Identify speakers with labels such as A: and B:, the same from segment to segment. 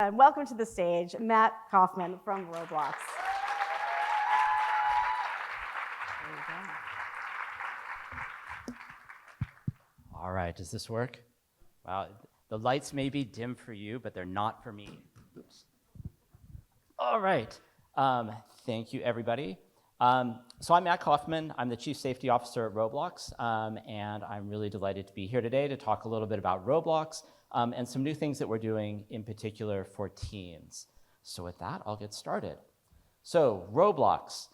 A: time, welcome to the stage, Matt Kaufman from Roblox. There you go.
B: All right, does this work? Wow, the lights may be dim for you, but they're not for me. Oops. All right, thank you, everybody. So I'm Matt Kaufman. I'm the Chief Safety Officer at Roblox, and I'm really delighted to be here today to talk a little bit about Roblox and some new things that we're doing in particular for teens. So with that, I'll get started. So Roblox.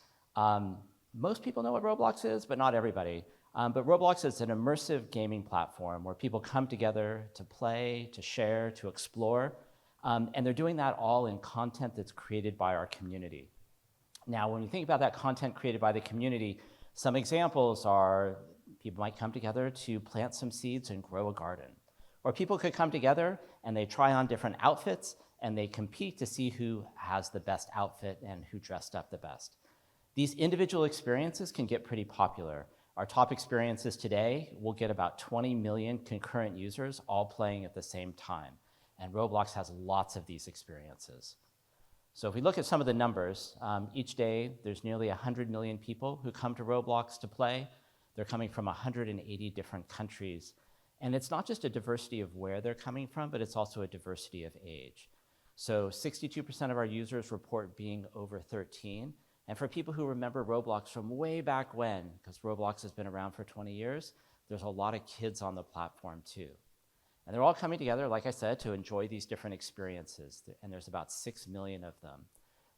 B: Most people know what Roblox is, but not everybody. But Roblox is an immersive gaming platform where people come together to play, to share, to explore, and they're doing that all in content that's created by our community. Now, when you think about that content created by the community, some examples are people might come together to plant some seeds and grow a garden. Or people could come together and they try on different outfits and they compete to see who has the best outfit and who dressed up the best. These individual experiences can get pretty popular. Our top experiences today will get about 20 million concurrent users all playing at the same time. And Roblox has lots of these experiences. So if we look at some of the numbers, each day there's nearly 100 million people who come to Roblox to play. They're coming from 180 different countries. And it's not just a diversity of where they're coming from, but it's also a diversity of age. So 62% of our users report being over 13. And for people who remember Roblox from way back when, because Roblox has been around for 20 years, there's a lot of kids on the platform too. And they're all coming together, like I said, to enjoy these different experiences. And there's about 6 million of them.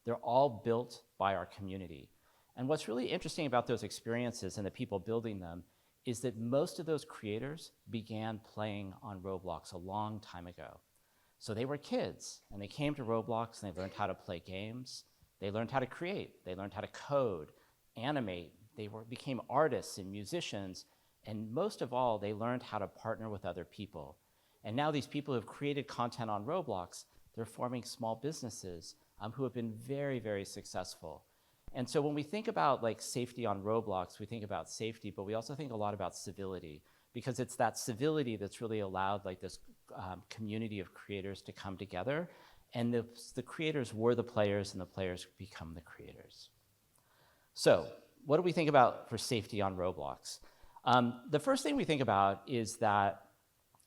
B: They're all built by our community. And what's really interesting about those experiences and the people building them is that most of those creators began playing on Roblox a long time ago. So they were kids, and they came to Roblox, and they learned how to play games. They learned how to create. They learned how to code, animate. They became artists and musicians. And most of all, they learned how to partner with other people. And now these people who have created content on Roblox, they're forming small businesses who have been very, very successful. And so when we think about like safety on Roblox, we think about safety, but we also think a lot about civility, because it's that civility that's really allowed like this community of creators to come together. And the creators were the players, and the players become the creators. So what do we think about for safety on Roblox? The first thing we think about is that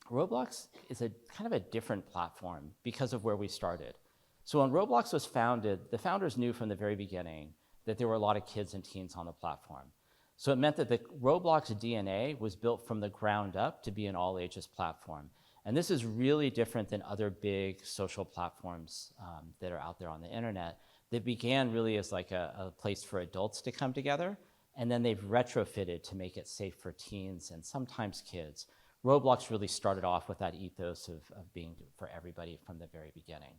B: Roblox is a kind of a different platform because of where we started. So when Roblox was founded, the founders knew from the very beginning that there were a lot of kids and teens on the platform. So it meant that the Roblox DNA was built from the ground up to be an all ages platform. And this is really different than other big social platforms that are out there on the internet that began really as like a place for adults to come together, and then they've retrofitted to make it safe for teens and sometimes kids. Roblox really started off with that ethos of being for everybody from the very beginning.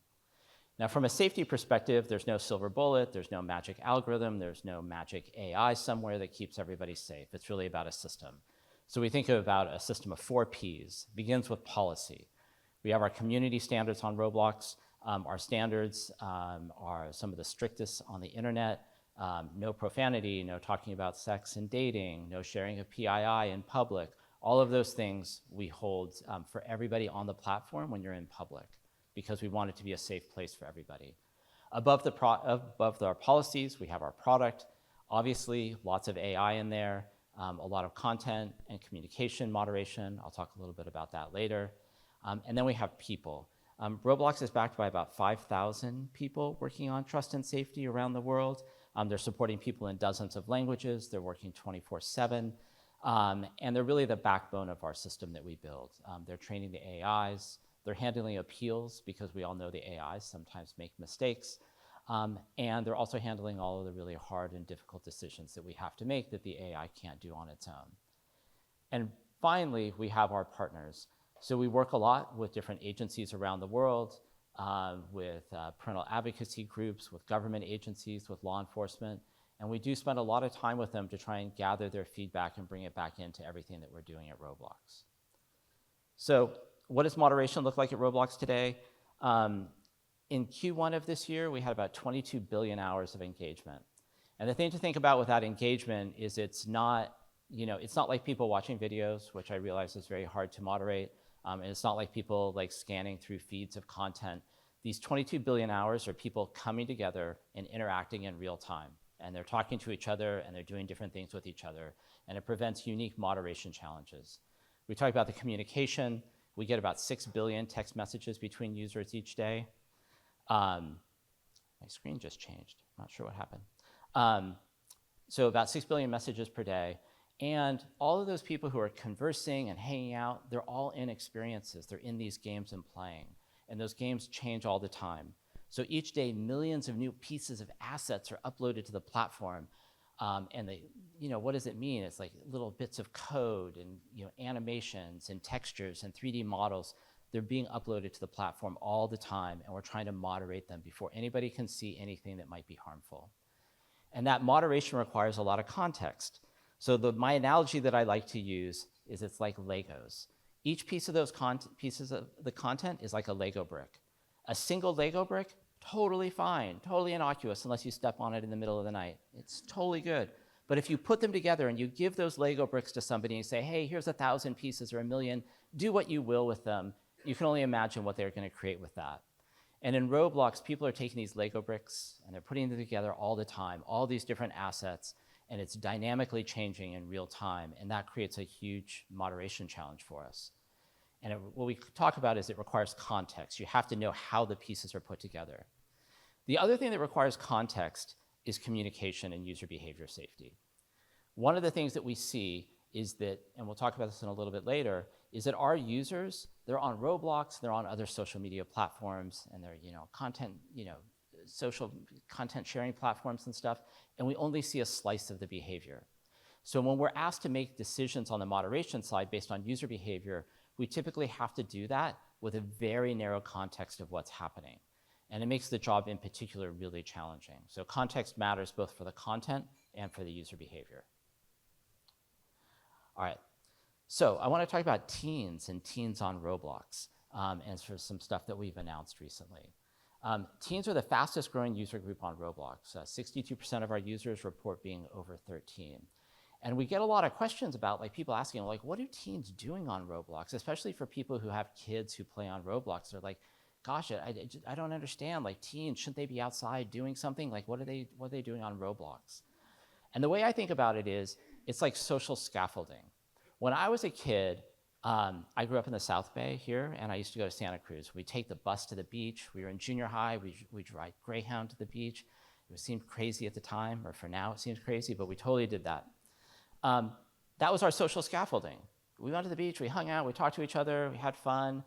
B: Now, from a safety perspective, there's no silver bullet, there's no magic algorithm, there's no magic AI somewhere that keeps everybody safe. It's really about a system. So we think about a system of 4 Ps. It begins with policy. We have our community standards on Roblox. Our standards are some of the strictest on the internet. No profanity, no talking about sex and dating, no sharing of PII in public. All of those things we hold for everybody on the platform when you're in public, because we want it to be a safe place for everybody. Above our policies, we have our product. Obviously, lots of AI in there. A lot of content and communication moderation. I'll talk a little bit about that later. And then we have people. Roblox is backed by about 5,000 people working on trust and safety around the world. They're supporting people in dozens of languages. They're working 24/7. And they're really the backbone of our system that we build. They're training the AIs. They're handling appeals, because we all know the AIs sometimes make mistakes. And they're also handling all of the really hard and difficult decisions that we have to make that the AI can't do on its own. And finally, we have our partners. So we work a lot with different agencies around the world, with parental advocacy groups, with government agencies, with law enforcement. And we do spend a lot of time with them to try and gather their feedback and bring it back into everything that we're doing at Roblox. So what does moderation look like at Roblox today? In Q1 of this year, we had about 22 billion hours of engagement. And the thing to think about with that engagement is it's not like people watching videos, which I realize is very hard to moderate. And it's not like people like scanning through feeds of content. These 22 billion hours are people coming together and interacting in real time. And they're talking to each other, and they're doing different things with each other. And it prevents unique moderation challenges. We talked about the communication. We get about 6 billion text messages between users each day. My screen just changed. I'm not sure what happened. So about 6 billion messages per day. And all of those people who are conversing and hanging out, they're all in experiences. They're in these games and playing. And those games change all the time. So each day, millions of new pieces of assets are uploaded to the platform. And they, what does it mean? It's like little bits of code and animations and textures and 3D models. They're being uploaded to the platform all the time, and we're trying to moderate them before anybody can see anything that might be harmful. And that moderation requires a lot of context. So my analogy that I like to use is it's like Legos. Each piece of those pieces of the content is like a Lego brick. A single Lego brick, totally fine, totally innocuous unless you step on it in the middle of the night. It's totally good. But if you put them together and you give those Lego bricks to somebody and you say, hey, here's 1,000 pieces or 1,000,000, do what you will with them, you can only imagine what they're going to create with that. And in Roblox, people are taking these Lego bricks and they're putting them together all the time, all these different assets, and it's dynamically changing in real time, and that creates a huge moderation challenge for us. And what we talk about is it requires context. You have to know how the pieces are put together. The other thing that requires context is communication and user behavior safety. One of the things that we see is that, and we'll talk about this in a little bit later, is that our users, they're on Roblox, they're on other social media platforms, and they're social content sharing platforms and stuff, and we only see a slice of the behavior. So when we're asked to make decisions on the moderation side based on user behavior, we typically have to do that with a very narrow context of what's happening. And it makes the job in particular really challenging. So context matters both for the content and for the user behavior. All right, so I want to talk about teens and teens on Roblox, and for some stuff that we've announced recently. Teens are the fastest growing user group on Roblox. 62% of our users report being over 13. And we get a lot of questions about people asking, what are teens doing on Roblox? Especially for people who have kids who play on Roblox. They're like, gosh, I don't understand. Teens, shouldn't they be outside doing something? What are they doing on Roblox? And the way I think about it is, it's like social scaffolding. When I was a kid, I grew up in the South Bay here, and I used to go to Santa Cruz. We'd take the bus to the beach. We were in junior high. We'd ride Greyhound to the beach. It seemed crazy at the time, or for now it seems crazy, but we totally did that. That was our social scaffolding. We went to the beach, we hung out, we talked to each other, we had fun.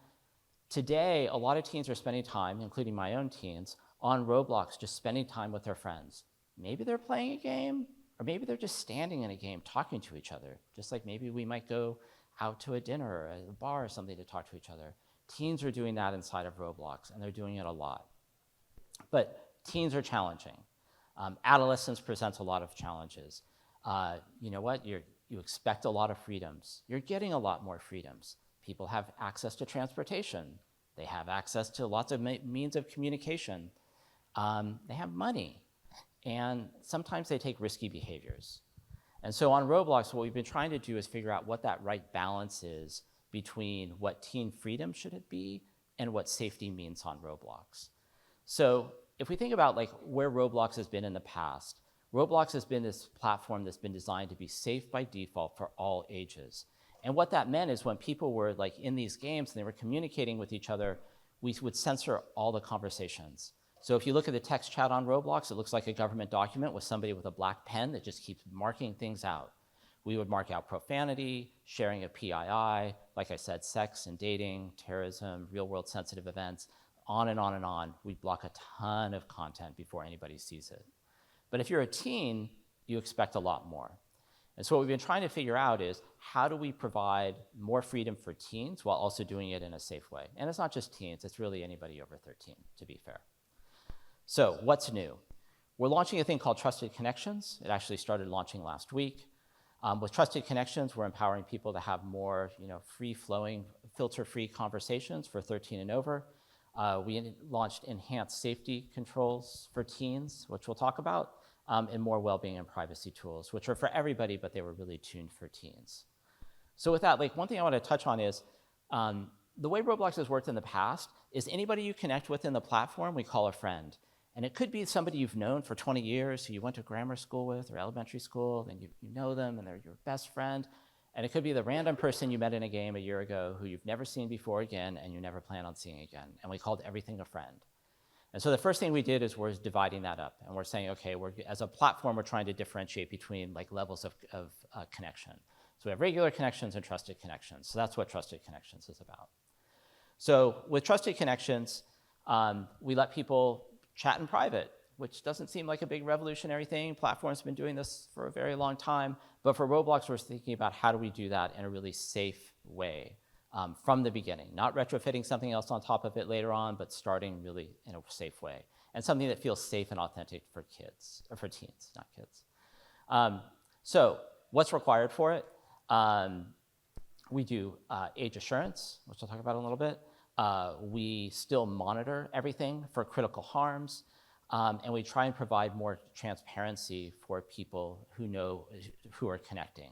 B: Today, a lot of teens are spending time, including my own teens, on Roblox, just spending time with their friends. Maybe they're playing a game, or maybe they're just standing in a game talking to each other, just like maybe we might go out to a dinner or a bar or something to talk to each other. Teens are doing that inside of Roblox, and they're doing it a lot. But teens are challenging. Adolescence presents a lot of challenges. You know what? You expect a lot of freedoms. You're getting a lot more freedoms. People have access to transportation. They have access to lots of means of communication. They have money. And sometimes they take risky behaviors. And so on Roblox, what we've been trying to do is figure out what that right balance is between what teen freedom should it be and what safety means on Roblox. So if we think about where Roblox has been in the past, Roblox has been this platform that's been designed to be safe by default for all ages. And what that meant is when people were in these games and they were communicating with each other, we would censor all the conversations. So if you look at the text chat on Roblox, it looks like a government document with somebody with a black pen that just keeps marking things out. We would mark out profanity, sharing of PII, like I said, sex and dating, terrorism, real-world sensitive events, on and on and on. We'd block a ton of content before anybody sees it. But if you're a teen, you expect a lot more. And so what we've been trying to figure out is how do we provide more freedom for teens while also doing it in a safe way? And it's not just teens, it's really anybody over 13, to be fair. So what's new? We're launching a thing called Trusted Connections. It actually started launching last week. With Trusted Connections, we're empowering people to have more free-flowing, filter-free conversations for 13 and over. We launched enhanced safety controls for teens, which we'll talk about, and more well-being and privacy tools, which are for everybody, but they were really tuned for teens. So with that, one thing I want to touch on is the way Roblox has worked in the past is anybody you connect with in the platform, we call a friend. And it could be somebody you've known for 20 years, who you went to grammar school with or elementary school, and you know them and they're your best friend. And it could be the random person you met in a game a year ago who you've never seen before again and you never plan on seeing again. And we called everything a friend. And so the first thing we did is we're dividing that up. And we're saying, okay, as a platform, we're trying to differentiate between like levels of connection. So we have regular connections and trusted connections. So that's what trusted connections is about. So with trusted connections, we let people chat in private, which doesn't seem like a big revolutionary thing. Platforms have been doing this for a very long time. But for Roblox, we're thinking about how do we do that in a really safe way from the beginning, not retrofitting something else on top of it later on, but starting really in a safe way, and something that feels safe and authentic for kids, or for teens, not kids. So what's required for it? We do age assurance, which I'll talk about in a little bit. We still monitor everything for critical harms, and we try and provide more transparency for people who are connecting.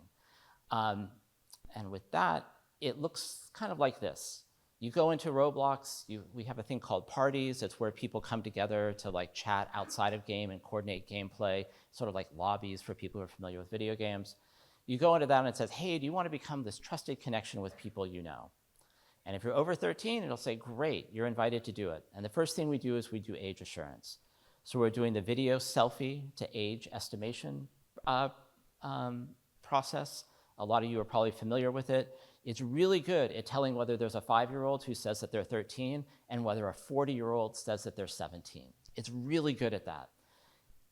B: And with that, it looks kind of like this. You go into Roblox, we have a thing called parties. It's where people come together to like chat outside of game and coordinate gameplay, sort of like lobbies for people who are familiar with video games. You go into that and it says, hey, do you want to become this trusted connection with people you know? And if you're over 13, it'll say, great, you're invited to do it. And the first thing we do is we do age assurance. So we're doing the video selfie to age estimation process. A lot of you are probably familiar with it. It's really good at telling whether there's a 5-year-old who says that they're 13 and whether a 40-year-old says that they're 17. It's really good at that.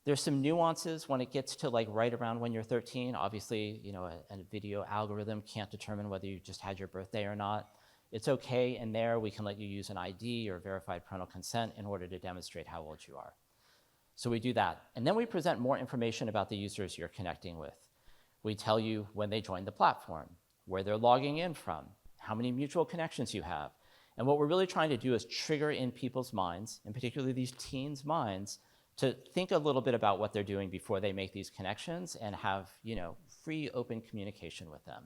B: There's some nuances when it gets to like right around when you're 13. Obviously, you know, a video algorithm can't determine whether you just had your birthday or not. It's okay in there. We can let you use an ID or verified parental consent in order to demonstrate how old you are. So we do that. And then we present more information about the users you're connecting with. We tell you when they joined the platform, where they're logging in from, how many mutual connections you have. And what we're really trying to do is trigger in people's minds, and particularly these teens' minds, to think a little bit about what they're doing before they make these connections and have, you know, free, open communication with them.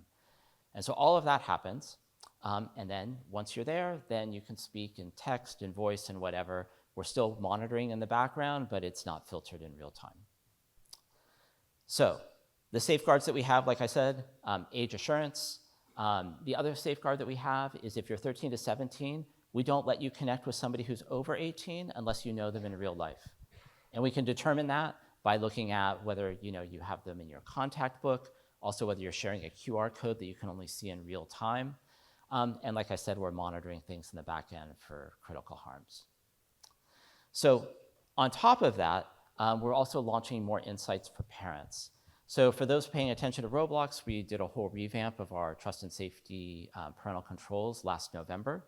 B: And so all of that happens. And then once you're there, then you can speak in text and voice and whatever. We're still monitoring in the background, but it's not filtered in real time. So the safeguards that we have, like I said, age assurance. The other safeguard that we have is if you're 13 to 17, we don't let you connect with somebody who's over 18 unless you know them in real life. And we can determine that by looking at whether you have them in your contact book, also whether you're sharing a QR code that you can only see in real time. And like I said, we're monitoring things in the back end for critical harms. So on top of that, we're also launching more insights for parents. So for those paying attention to Roblox, we did a whole revamp of our trust and safety parental controls last November.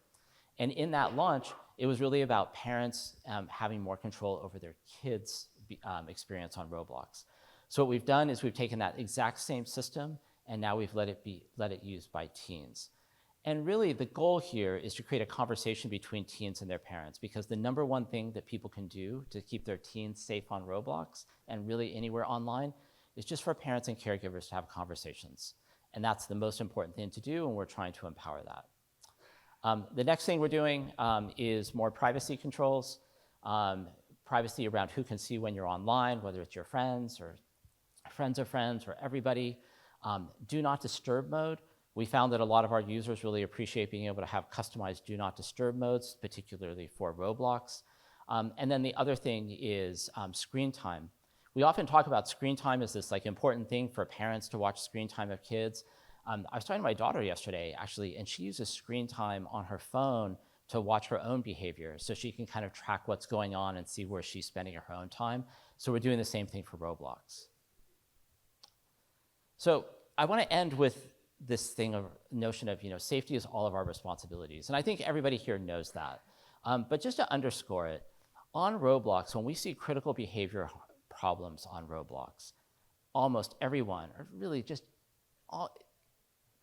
B: And in that launch, it was really about parents having more control over their kids' experience on Roblox. So what we've done is we've taken that exact same system, and now we've let it used by teens. And really, the goal here is to create a conversation between teens and their parents, because the number one thing that people can do to keep their teens safe on Roblox and really anywhere online is just for parents and caregivers to have conversations. And that's the most important thing to do, and we're trying to empower that. The next thing we're doing is more privacy controls, privacy around who can see when you're online, whether it's your friends or friends of friends or everybody. Do not disturb mode. We found that a lot of our users really appreciate being able to have customized do not disturb modes, particularly for Roblox. And then the other thing is screen time. We often talk about screen time as this like important thing for parents to watch screen time of kids. I was talking to my daughter yesterday, actually, and she uses screen time on her phone to watch her own behavior, so she can kind of track what's going on and see where she's spending her own time. So we're doing the same thing for Roblox. So I want to end with this notion of, safety is all of our responsibilities. And I think everybody here knows that. But just to underscore it, on Roblox, when we see critical behavior problems on Roblox, almost everyone, or really just all,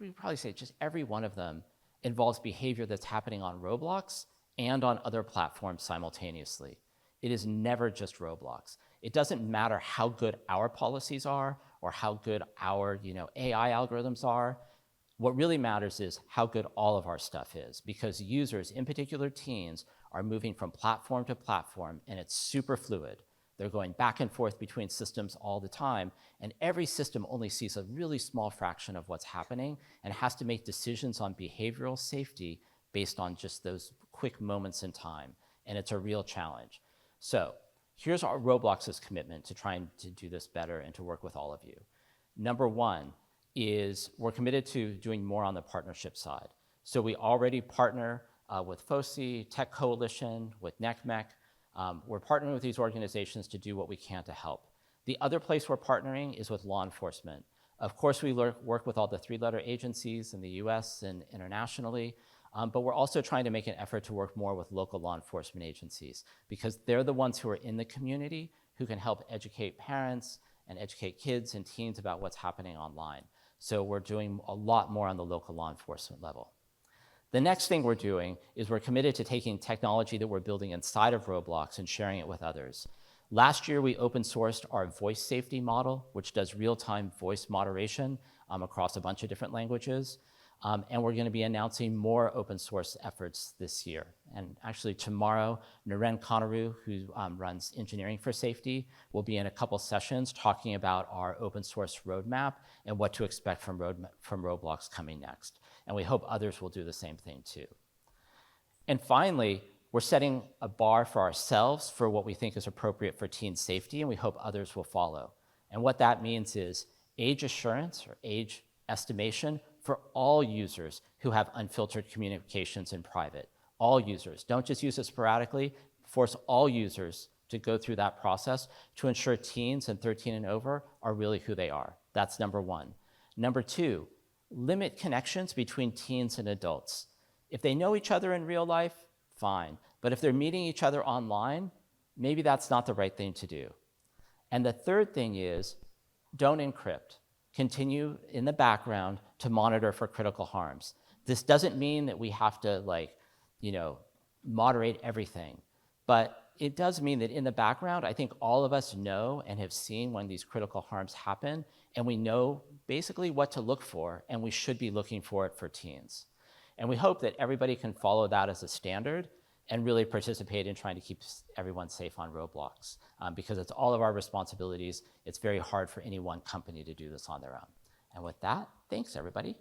B: we'd probably say just every one of them involves behavior that's happening on Roblox and on other platforms simultaneously. It is never just Roblox. It doesn't matter how good our policies are or how good our AI algorithms are. What really matters is how good all of our stuff is, because users, in particular teens, are moving from platform to platform, and it's super fluid. They're going back and forth between systems all the time, and every system only sees a really small fraction of what's happening and has to make decisions on behavioral safety based on just those quick moments in time, and it's a real challenge. So here's our Roblox's commitment to trying to do this better and to work with all of you. Number one is we're committed to doing more on the partnership side. So we already partner with FOSI, Tech Coalition, with NECMEC. We're partnering with these organizations to do what we can to help. The other place we're partnering is with law enforcement. Of course, we work with all the three-letter agencies in the US and internationally, but we're also trying to make an effort to work more with local law enforcement agencies, because they're the ones who are in the community who can help educate parents and educate kids and teens about what's happening online. So we're doing a lot more on the local law enforcement level. The next thing we're doing is we're committed to taking technology that we're building inside of Roblox and sharing it with others. Last year, we open sourced our voice safety model, which does real-time voice moderation across a bunch of different languages. And we're gonna be announcing more open source efforts this year. And actually tomorrow, Naren Konaru, who runs engineering for safety, will be in a couple sessions talking about our open source roadmap and what to expect from Roblox coming next. And we hope others will do the same thing too. And finally, we're setting a bar for ourselves for what we think is appropriate for teen safety, and we hope others will follow. And what that means is age assurance or age estimation for all users who have unfiltered communications in private. All users. Don't just use it sporadically. Force all users to go through that process to ensure teens and 13 and over are really who they are. That's number one. Number two, limit connections between teens and adults. If they know each other in real life, fine. But if they're meeting each other online, maybe that's not the right thing to do. And the third thing is, don't encrypt. Continue in the background to monitor for critical harms. This doesn't mean that we have to moderate everything, but it does mean that in the background, I think all of us know and have seen when these critical harms happen, and we know basically what to look for, and we should be looking for it for teens. And we hope that everybody can follow that as a standard and really participate in trying to keep everyone safe on Roblox, because it's all of our responsibilities. It's very hard for any one company to do this on their own. And with that, thanks everybody.